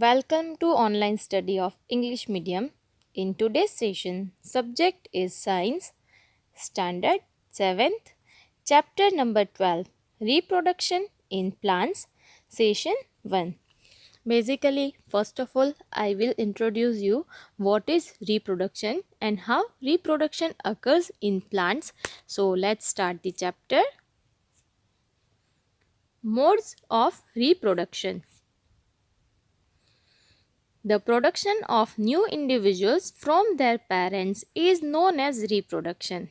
Welcome to online study of English medium. In today's session, subject is Science, Standard 7th, Chapter number 12, Reproduction in Plants, Session 1. Basically, first of all, I will introduce you what is reproduction and how reproduction occurs in plants. So, let's start the chapter. Modes of reproduction. The production of new individuals from their parents is known as reproduction.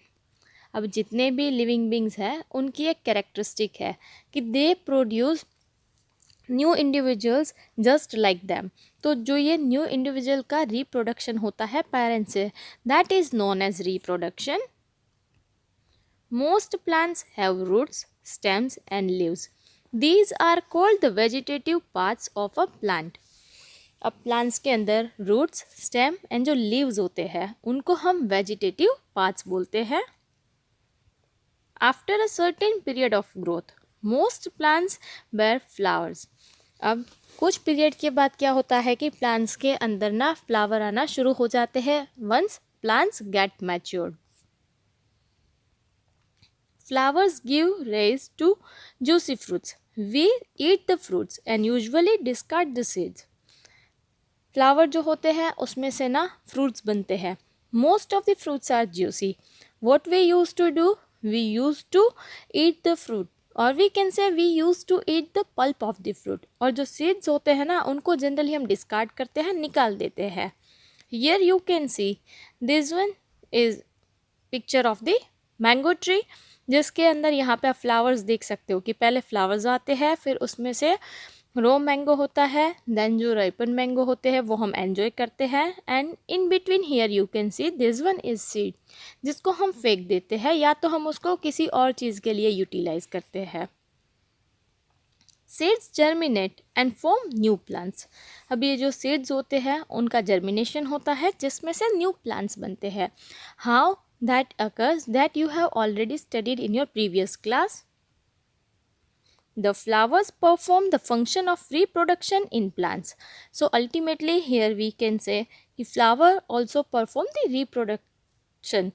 अब जितने भी living beings हैं उनकी एक characteristic है कि they produce new individuals just like them. तो जो ये न्यू इंडिविजुअल का रिप्रोडक्शन होता है पेरेंट्स से, that is known as reproduction. Most plants have roots, stems and leaves. These are called the vegetative parts of a plant. अब plants के अंदर रूट्स, स्टेम एंड जो लीव्स होते हैं उनको हम वेजिटेटिव पार्ट्स बोलते हैं. After a certain period of growth most plants bear flowers. अब कुछ पीरियड के बाद क्या होता है कि प्लांट्स के अंदर ना फ्लावर आना शुरू हो जाते हैं once plants get matured. Flowers give rise to juicy fruits. We eat the fruits and usually discard the seeds. Flower जो होते हैं उसमें से ना फ्रूट्स बनते हैं. Most of the fruits are juicy. What we use to do, we use to eat the fruit और we can say we use to eat the pulp of the fruit. और जो सीड्स होते हैं ना उनको generally हम discard करते हैं, निकाल देते हैं. Here you can see this one is picture of the mango tree, जिसके अंदर यहाँ पे आप फ्लावर्स देख सकते हो कि पहले फ्लावर्स आते हैं, फिर उसमें से रो मैंगो होता है, देन जो राइपन मैंगो होते हैं वो हम एंजॉय करते हैं. And in between here you can see this one is seed, जिसको हम फेंक देते हैं या तो हम उसको किसी और चीज़ के लिए यूटिलाइज करते हैं. Seeds germinate and form new plants. अब ये जो सीड्स होते हैं उनका जर्मिनेशन होता है जिसमें से न्यू प्लांट्स बनते हैं. How that occurs that you have already studied in your previous class. The flowers perform the function of reproduction in plants. So ultimately here we can say कि flower also perform the reproduction.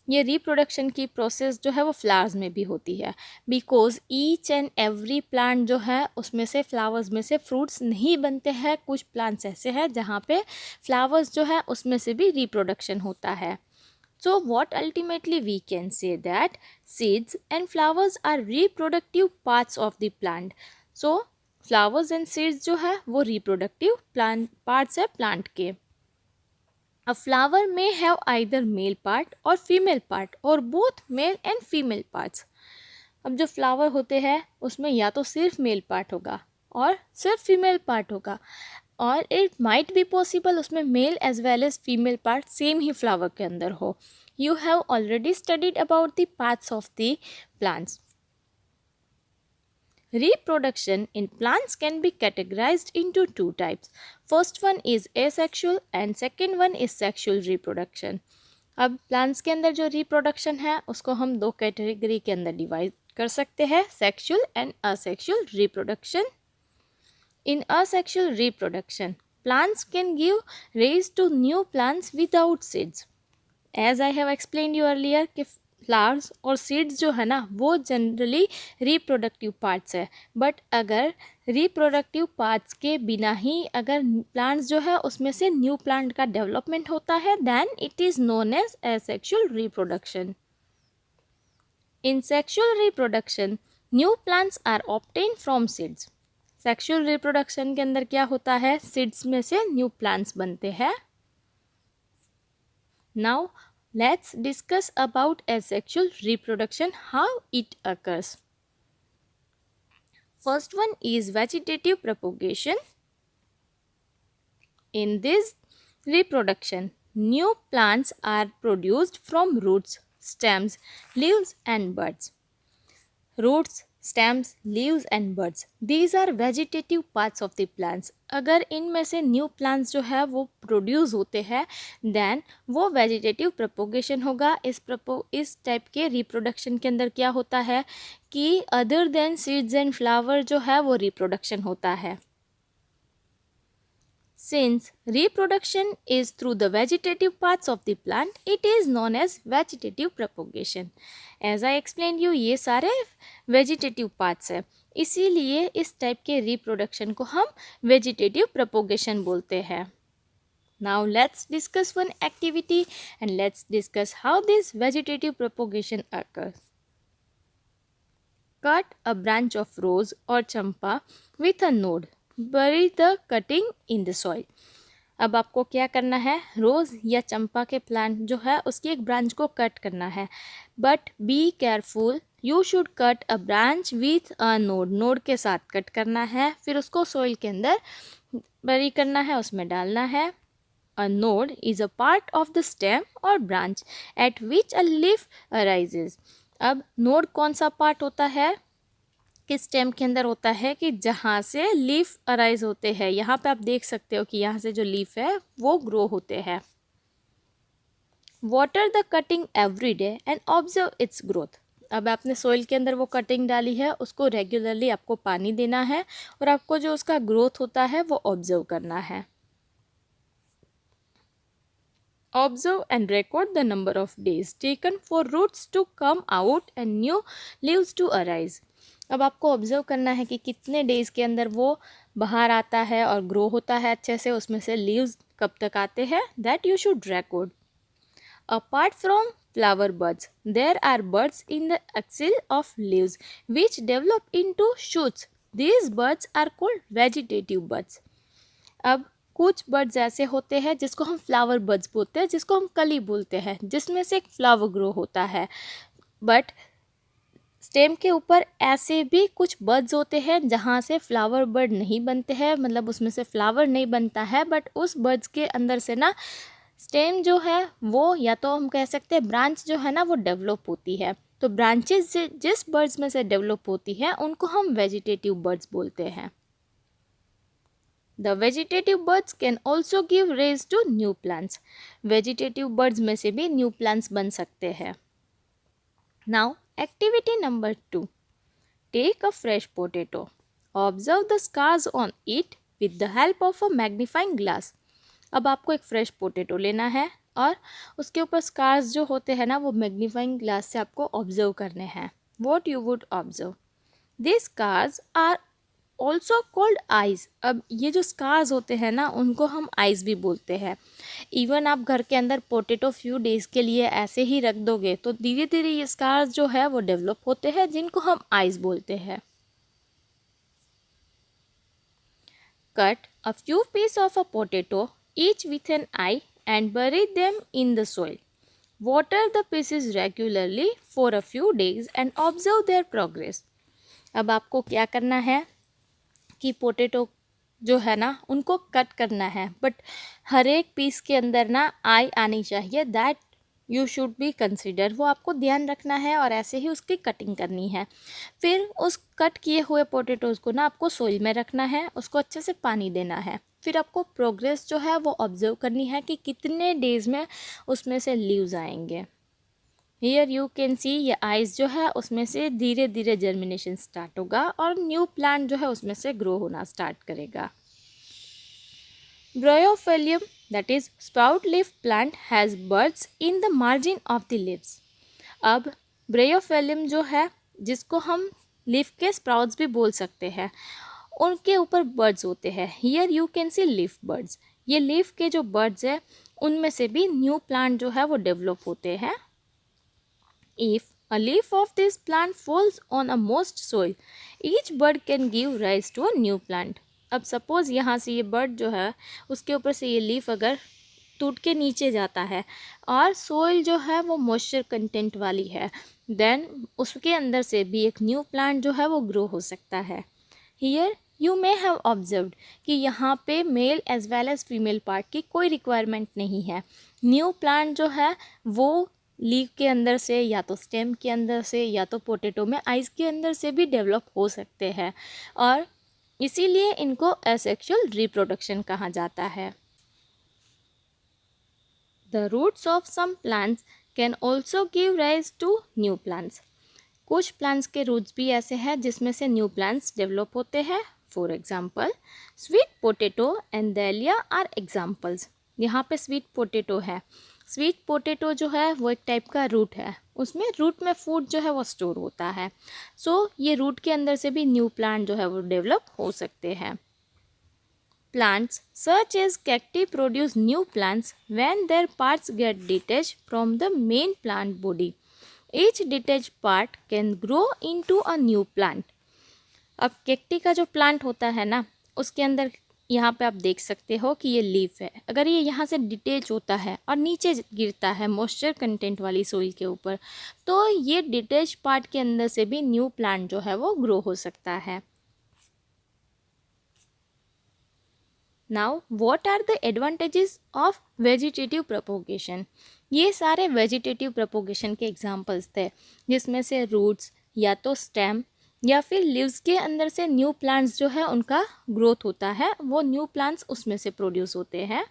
ये reproduction की process जो है वो flowers में भी होती है, because each and every plant जो है उसमें से flowers में से fruits नहीं बनते हैं. कुछ plants ऐसे हैं जहाँ पे flowers जो है उसमें से भी reproduction होता है. So what ultimately we can say that seeds and flowers are reproductive parts of the plant. So flowers and seeds जो है वो reproductive plant parts है plant के. A flower may have either male part or female part or both male and female parts. अब जो flower होते हैं उसमें या तो सिर्फ मेल पार्ट होगा और सिर्फ फीमेल पार्ट होगा, और इट माइट बी पॉसिबल उसमें male as well as female part same ही फ्लावर के अंदर हो. You have already studied about the parts of the plants. Reproduction in plants can be categorized into two types. First one is asexual and second one is sexual reproduction. अब plants के अंदर जो reproduction है उसको हम दो category के अंदर डिवाइड कर सकते हैं, sexual and asexual reproduction. In asexual reproduction, plants can give rise to new plants without seeds. As I have explain you earlier कि फ्लावर्स और सीड्स जो है ना वो जनरली रिप्रोडक्टिव पार्ट्स है. बट अगर रिप्रोडक्टिव पार्ट्स के बिना ही अगर प्लांट्स जो है उसमें से न्यू प्लांट का डेवलपमेंट होता है then it is known as asexual reproduction. In sexual reproduction new plants are obtain from seeds. Sexual reproduction के अंदर क्या होता है, सीड्स में से न्यू प्लांट्स बनते हैं. Now let's discuss about asexual reproduction, how it occurs. First one is vegetative propagation. In this reproduction, new plants are produced from roots, stems, leaves and buds. Roots, stems, leaves and buds, these are vegetative parts of the plants. अगर इनमें से new plants जो है वो produce होते हैं then वो vegetative propagation होगा. इस टाइप के रिप्रोडक्शन के अंदर क्या होता है कि other than seeds and flower जो है वो रिप्रोडक्शन होता है. Since reproduction is through the vegetative parts of the plant, it is known as vegetative propagation. As I explained you, ये सारे vegetative parts है, इसीलिए इस टाइप के reproduction को हम vegetative propagation बोलते हैं. Now let's discuss one activity and let's discuss how this vegetative propagation occurs. Cut a branch of rose or champa with a node. Bury the cutting in the soil. अब आपको क्या करना है, रोज़ या चंपा के plant जो है उसकी एक ब्रांच को कट करना है. But be careful, you should cut a branch with a node. Node के साथ कट करना है, फिर उसको सॉइल के अंदर बरी करना है, उसमें डालना है. A node is a part of the stem or branch at which a leaf arises. अब नोड कौन सा पार्ट होता है कि स्टेम के अंदर होता है कि जहाँ से लीफ अराइज होते हैं. यहाँ पे आप देख सकते हो कि यहाँ से जो लीफ है वो ग्रो होते हैं. Water the cutting every day and observe it's growth. अब आपने सॉइल के अंदर वो कटिंग डाली है, उसको रेगुलरली आपको पानी देना है और आपको जो उसका ग्रोथ होता है वो ऑब्जर्व करना है. Observe and record the number of days taken for roots to come out and new leaves to arise. अब आपको ऑब्जर्व करना है कि कितने डेज़ के अंदर वो बाहर आता है और ग्रो होता है अच्छे से, उसमें से लीव्स कब तक आते हैं, that you should record. Apart from flower buds, there are buds in the axil of leaves which develop into shoots. These buds are called vegetative buds. अब कुछ बर्ड्स ऐसे होते हैं जिसको हम फ्लावर बर्ड्स बोलते हैं, जिसको हम कली बोलते हैं, जिसमें से एक फ्लावर ग्रो होता है. बट स्टेम के ऊपर ऐसे भी कुछ बर्ड्स होते हैं जहाँ से फ्लावर बर्ड नहीं बनते हैं, मतलब उसमें से फ्लावर नहीं बनता है, बट उस बर्ड्स के अंदर से ना स्टेम जो है वो, या तो हम कह सकते हैं ब्रांच जो है ना वो डेवलप होती है. तो ब्रांचेस जिस बर्ड्स में से डेवलप होती है उनको हम वेजिटेटिव बर्ड्स बोलते हैं. The vegetative birds can also give rise to new plants. Vegetative birds में से भी new plants बन सकते हैं. Now, activity number 2. Take a fresh potato. Observe the scars on it with the help of a magnifying glass. अब आपको एक fresh potato लेना है और उसके ऊपर स्कार्स जो होते हैं ना वो मैग्नीफाइंग ग्लास से आपको ऑब्जर्व करने हैं. What you would observe? These scars are also called eyes. अब ये जो स्कार्स होते हैं ना उनको हम आइज़ भी बोलते हैं. इवन आप घर के अंदर पोटैटो फ्यू डेज़ के लिए ऐसे ही रख दोगे तो धीरे धीरे ये स्कार्स जो है वो डेवलप होते हैं, जिनको हम आइज़ बोलते हैं. Cut a few piece of a potato each with an eye and bury them in the soil. Water the pieces regularly for a few days and observe their progress. अब आपको क्या करना है कि पोटैटो जो है ना उनको कट करना है, बट हर एक पीस के अंदर ना आई आनी चाहिए. That you should be consider, वो आपको ध्यान रखना है और ऐसे ही उसकी कटिंग करनी है. फिर उस कट किए हुए पोटैटोज़ को ना आपको सोइल में रखना है, उसको अच्छे से पानी देना है. फिर आपको प्रोग्रेस जो है वो ऑब्जर्व करनी है कि कितने डेज़ में उसमें से लीव्स आएंगे. हियर यू कैन सी ये आइज़ जो है उसमें से धीरे धीरे जर्मिनेशन स्टार्ट होगा और न्यू प्लांट जो है उसमें से ग्रो होना स्टार्ट करेगा. Bryophyllum that is sprout leaf plant has buds in the margin of the leaves. अब ब्रायोफिलियम जो है जिसको हम लीफ के स्प्राउट्स भी बोल सकते हैं, उनके ऊपर बर्ड्स होते हैं. Here you can C leaf birds. ये लीफ के जो बर्ड्स है उनमें से भी न्यू प्लांट जो है वो डेवलप होते हैं. If a leaf of this plant falls on a moist soil, each bird can give rise to a new plant. अब सपोज़ यहाँ से ये बर्ड जो है उसके ऊपर से ये लीफ अगर टूट के नीचे जाता है और सोइल जो है वो मॉइस्चर कंटेंट वाली है, देन उसके अंदर से भी एक न्यू प्लांट जो है वो ग्रो हो सकता है. Here you may have observed कि यहाँ पे male as well as female part की कोई रिक्वायरमेंट नहीं है. न्यू प्लांट जो है वो लीफ के अंदर से या तो स्टेम के अंदर से या तो पोटैटो में आइज़ के अंदर से भी डेवलप हो सकते हैं और इसीलिए इनको एसेक्सुअल रिप्रोडक्शन कहा जाता है. The roots of some plants can also give rise to new plants. कुछ प्लांट्स के रूट्स भी ऐसे हैं जिसमें से न्यू प्लांट्स डेवलप होते हैं. For example sweet potato and दलिया आर एग्जाम्पल्स। यहाँ पे स्वीट पोटैटो है। स्वीट पोटैटो जो है वो एक टाइप का रूट है, उसमें रूट में फूड जो है वो स्टोर होता है। सो ये रूट के अंदर से भी न्यू प्लांट जो है वो डेवलप हो सकते हैं। Plants such as cacti produce new plants when their parts get detached from the main plant body. Each detached part can grow into a new plant. अब कैक्टी का जो प्लांट होता है ना, उसके अंदर यहाँ पे आप देख सकते हो कि ये लीफ है। अगर ये यहाँ से डिटेच होता है और नीचे गिरता है मॉइस्चर कंटेंट वाली सोइल के ऊपर, तो ये डिटेच पार्ट के अंदर से भी न्यू प्लांट जो है वो ग्रो हो सकता है। Now what are the advantages of vegetative propagation. ये सारे वेजिटेटिव प्रोपोगेशन के एग्जांपल्स थे, जिसमें से रूट्स या तो स्टेम या फिर लीव्स के अंदर से न्यू प्लांट्स जो है उनका ग्रोथ होता है, वो न्यू प्लांट्स उसमें से प्रोड्यूस होते हैं।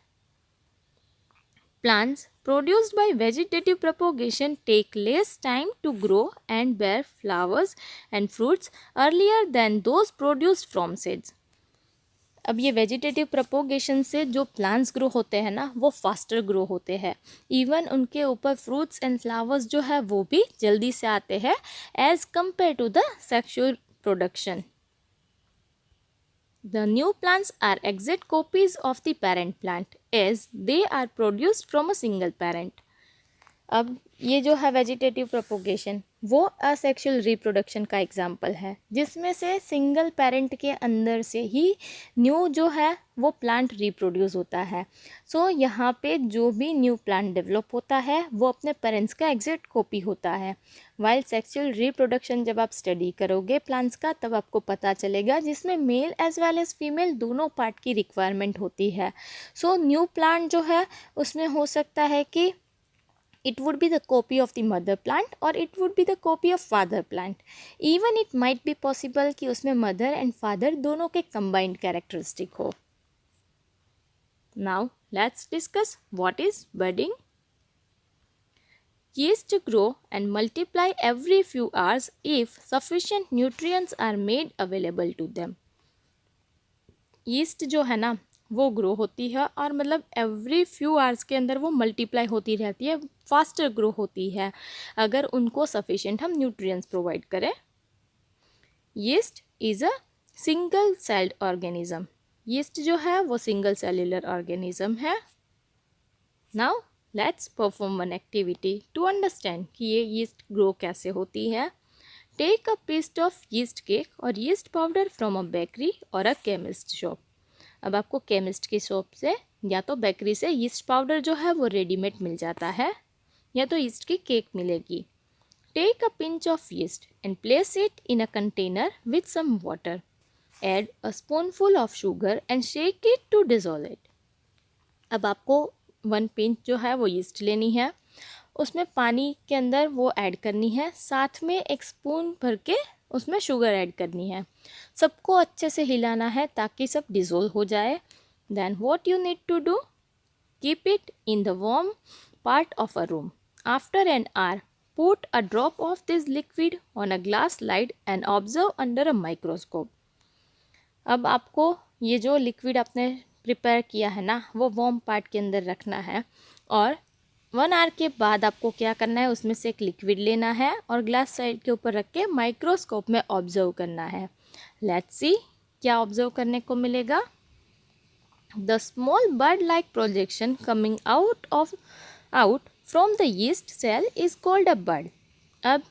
Plants produced by vegetative propagation take less time to grow and bear flowers and fruits earlier than those produced from seeds. अब ये वेजिटेटिव प्रोपोगेशन से जो प्लांट्स ग्रो होते हैं ना, वो फास्टर ग्रो होते हैं। इवन उनके ऊपर फ्रूट्स एंड फ्लावर्स जो है वो भी जल्दी से आते हैं as compare to the sexual production. The new plants are exact copies of the parent plant as they are produced from a single parent. अब ये जो है वेजिटेटिव प्रोपोगेशन वो असेक्सुअल रिप्रोडक्शन का एग्जाम्पल है, जिसमें से सिंगल पेरेंट के अंदर से ही न्यू जो है वो प्लांट रिप्रोड्यूस होता है। सो यहाँ पे जो भी न्यू प्लांट डेवलप होता है वो अपने पेरेंट्स का एग्जैक्ट कॉपी होता है। वाइल सेक्सुअल रिप्रोडक्शन जब आप स्टडी करोगे प्लांट्स का, तब आपको पता चलेगा जिसमें male as well as female दोनों पार्ट की रिक्वायरमेंट होती है। सो न्यू प्लांट जो है उसमें हो सकता है कि it would be the copy of the mother plant or it would be the copy of father plant. Even it might be possible कि उसमें mother and father दोनों के combined characteristic हो। Now let's discuss what is budding. Yeast grow and multiply every few hours if sufficient nutrients are made available to them. yeast जो है ना वो grow होती है और मतलब एवरी फ्यू आवर्स के अंदर वो मल्टीप्लाई होती रहती है, फास्टर ग्रो होती है अगर उनको सफिशिएंट हम न्यूट्रिएंट्स प्रोवाइड करें। Yeast is a single celled organism. Yeast जो है वो सिंगल सेल्युलर ऑर्गेनिज्म है। Now let's perform one activity to understand कि ये यीस्ट ग्रो कैसे होती है। Take a piece of yeast cake और yeast powder from a bakery और अ केमिस्ट शॉप। अब आपको केमिस्ट की शॉप से या तो बेकरी से यीस्ट पाउडर जो है वो रेडीमेड मिल जाता है, या तो यीस्ट की केक मिलेगी। Take a pinch of yeast and place it in a container with some water. Add a spoonful of sugar and shake it to dissolve it. अब आपको 1 पिंच जो है वो यीस्ट लेनी है, उसमें पानी के अंदर वो ऐड करनी है, साथ में 1 स्पून भर के उसमें शुगर ऐड करनी है। सबको अच्छे से हिलाना है ताकि सब डिज़ोल्व हो जाए। Then what you need to do, keep it in the warm part of a room. After an hour put a drop of this liquid on a glass slide and observe under a microscope. अब आपको ये जो liquid आपने prepare किया है ना वो warm part के अंदर रखना है, और 1 आवर के बाद आपको क्या करना है, उसमें से एक लिक्विड लेना है और ग्लास साइड के ऊपर रख के माइक्रोस्कोप में ऑब्जर्व करना है। लेट्स सी क्या ऑब्जर्व करने को मिलेगा। The small bud like projection coming out from the yeast cell is called a bud. अब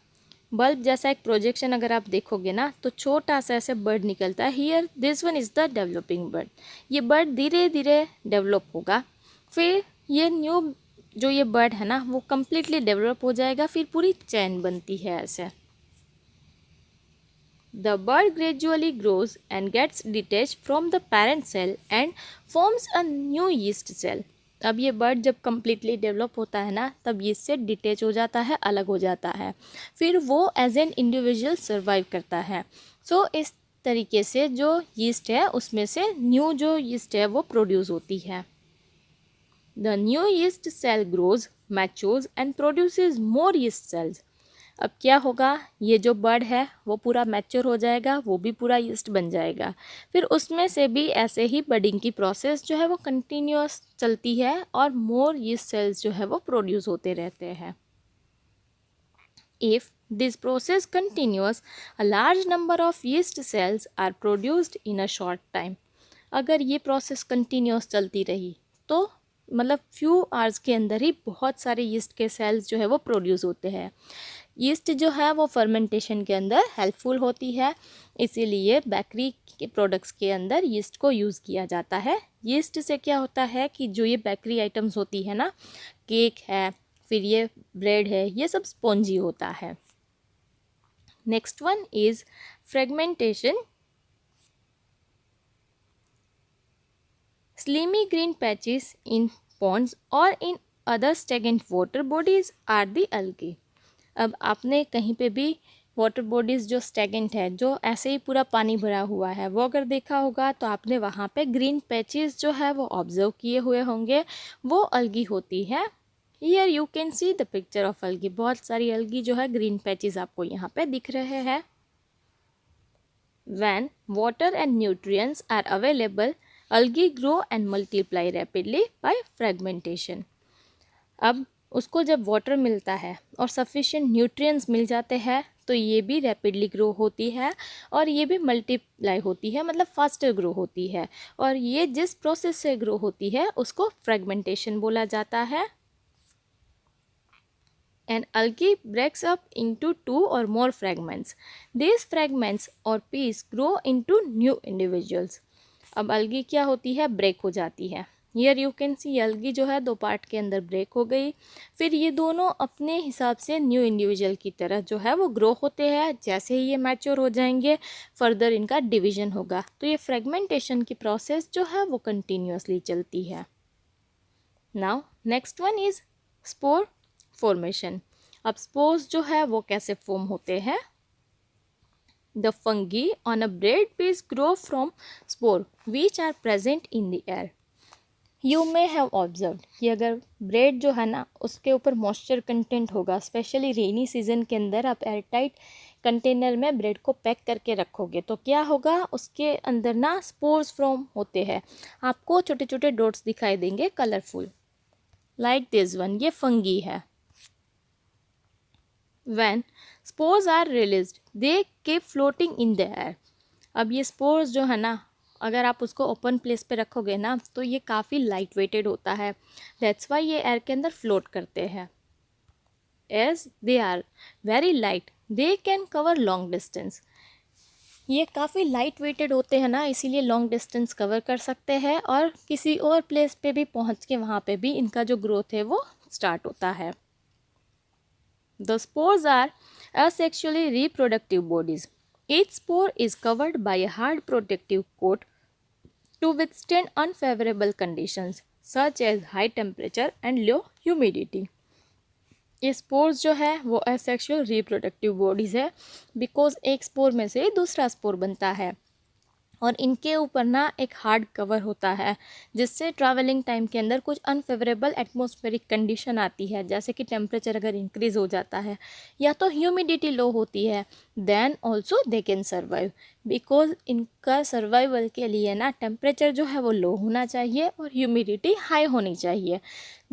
बल्ब जैसा एक प्रोजेक्शन अगर आप देखोगे ना तो छोटा सा ऐसे बर्ड निकलता है। Here this one is the developing bird. ये बर्ड धीरे धीरे डेवलप होगा, फिर ये न्यू जो ये बर्ड है ना वो कम्प्लीटली डेवलप हो जाएगा, फिर पूरी चैन बनती है ऐसे। The bud gradually grows and gets detach from the parent cell and forms a new yeast cell. अब ये बर्ड जब कम्प्लीटली डेवलप होता है ना तब यीस्ट से डिटेच हो जाता है, अलग हो जाता है, फिर वो एज एन इंडिविजुअल सर्वाइव करता है। सो इस तरीके से जो यीस्ट है उसमें से न्यू जो यीस्ट है वो प्रोड्यूस होती है। The new yeast cell grows, matures and produces more yeast cells. अब क्या होगा, ये जो बर्ड है वो पूरा मैच्योर हो जाएगा, वो भी पूरा यीस्ट बन जाएगा। फिर उसमें से भी ऐसे ही बडिंग की प्रोसेस जो है वो कंटिन्यूअस चलती है और मोर यीस्ट सेल्स जो है वो प्रोड्यूस होते रहते हैं। If this process continues, a large number of yeast cells are produced in a short time. अगर ये प्रोसेस कंटिन्यूस चलती रही तो मतलब फ्यू आवर्स के अंदर ही बहुत सारे यीस्ट के सेल्स जो है वो प्रोड्यूस होते हैं। यीस्ट जो है वो फर्मेंटेशन के अंदर हेल्पफुल होती है, इसीलिए बेकरी के प्रोडक्ट्स के अंदर यीस्ट को यूज़ किया जाता है। यीस्ट से क्या होता है कि जो ये बेकरी आइटम्स होती है ना, केक है, फिर ये ब्रेड है, ये सब स्पॉन्जी होता है। Next one is fragmentation. Slimy green patches in ponds or in other stagnant water bodies are the algae. अब आपने कहीं पे भी वाटर बॉडीज़ जो स्टैगनेंट है, जो ऐसे ही पूरा पानी भरा हुआ है, वो अगर देखा होगा तो आपने वहाँ पे ग्रीन पैचेस जो है वो ऑब्जर्व किए हुए होंगे, वो अलगी होती है। Here you can see the picture of algae. बहुत सारी अलगी जो है ग्रीन पैचेस आपको यहाँ पे दिख रहे हैं। When water and nutrients are available, algae grow and multiply rapidly by fragmentation. अब उसको जब वाटर मिलता है और सफिशिएंट न्यूट्रिएंट्स मिल जाते हैं तो ये भी रैपिडली ग्रो होती है और ये भी मल्टीप्लाई होती है, मतलब फास्टर ग्रो होती है। और ये जिस प्रोसेस से ग्रो होती है उसको फ्रेगमेंटेशन बोला जाता है। An algae breaks up into two or more fragments. These fragments or pieces grow into new individuals. अब algae क्या होती है, ब्रेक हो जाती है। Here you can see algae जो है दो पार्ट के अंदर ब्रेक हो गई, फिर ये दोनों अपने हिसाब से न्यू इंडिविजुअल की तरह जो है वो ग्रो होते हैं। जैसे ही ये मैच्योर हो जाएंगे फर्दर इनका डिवीजन होगा। तो ये फ्रेगमेंटेशन की प्रोसेस जो है वो कंटिन्यूसली चलती है। Now next one is spore formation. अब स्पोर्स जो है वो कैसे फॉर्म होते हैं। The fungi on a bread piece grow from spore which are present in the air. You may have observe कि अगर ब्रेड जो है ना उसके ऊपर मॉइस्चर कंटेंट होगा, स्पेशली रेनी सीजन के अंदर आप एयरटाइट कंटेनर में ब्रेड को पैक करके रखोगे तो क्या होगा, उसके अंदर ना स्पोर्स फॉर्म होते हैं। आपको छोटे छोटे डॉट्स दिखाई देंगे कलरफुल, लाइक दिस वन, ये फंगी है। When spores are released, they keep floating in the air. अब ये स्पोर्स जो है ना, अगर आप उसको ओपन प्लेस पे रखोगे ना तो ये काफ़ी लाइट वेटेड होता है। दैट्स वाई ये एयर के अंदर फ्लोट करते हैं। As they are very light they can cover long distance. ये काफ़ी लाइट वेटेड होते हैं ना, इसीलिए लॉन्ग डिस्टेंस कवर कर सकते हैं और किसी और प्लेस पे भी पहुंच के वहाँ पे भी इनका जो ग्रोथ है वो स्टार्ट होता है। The spores are asexually reproductive bodies. Each spore is covered by a hard protective coat to withstand unfavorable conditions such as high temperature and low humidity. ये स्पोर्स जो है वो एसेक्सुअल रिप्रोडक्टिव बॉडीज़ है, because एक spore में से दूसरा spore बनता है और इनके ऊपर ना एक हार्ड कवर होता है, जिससे ट्रैवलिंग टाइम के अंदर कुछ अनफेवरेबल एटमॉस्फेरिक कंडीशन आती है, जैसे कि टेम्परेचर अगर इंक्रीज़ हो जाता है या तो ह्यूमिडिटी लो होती है, then also they can survive. Because इनका सर्वाइवल के लिए ना टेम्परेचर जो है वो लो होना चाहिए और ह्यूमिडिटी हाई होनी चाहिए।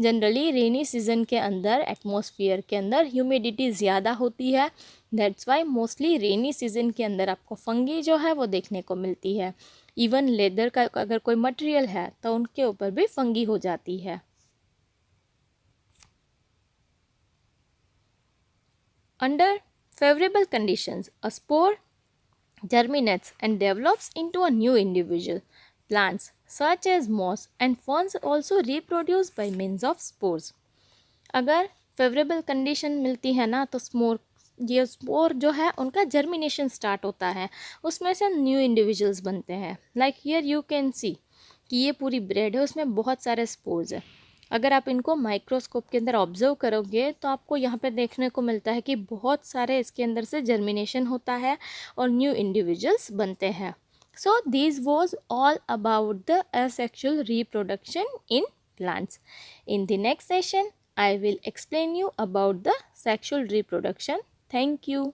जनरली रेनी सीजन के अंदर एटमॉस्फेयर के अंदर ह्यूमिडिटी ज़्यादा होती है, that's why mostly rainy season के अंदर आपको फंगी जो है वो देखने को मिलती है। इवन लेदर का अगर कोई मटेरियल है तो उनके ऊपर भी फंगी हो जाती है। Under favourable conditions a spore germinates and develops into a new individual. Plants such as moss and ferns also reproduce by means of spores. अगर फेवरेबल कंडीशन मिलती है ना तो ये स्पोर जो है उनका जर्मिनेशन स्टार्ट होता है, उसमें से न्यू इंडिविजुअल्स बनते हैं। लाइक हियर यू कैन सी कि ये पूरी ब्रेड है, उसमें बहुत सारे स्पोर्स हैं। अगर आप इनको माइक्रोस्कोप के अंदर ऑब्जर्व करोगे तो आपको यहाँ पे देखने को मिलता है कि बहुत सारे इसके अंदर से जर्मिनेशन होता है और न्यू इंडिविजुअल्स बनते हैं। So this was all about the asexual reproduction in plants. In the next session, I will explain you about the sexual reproduction thank you.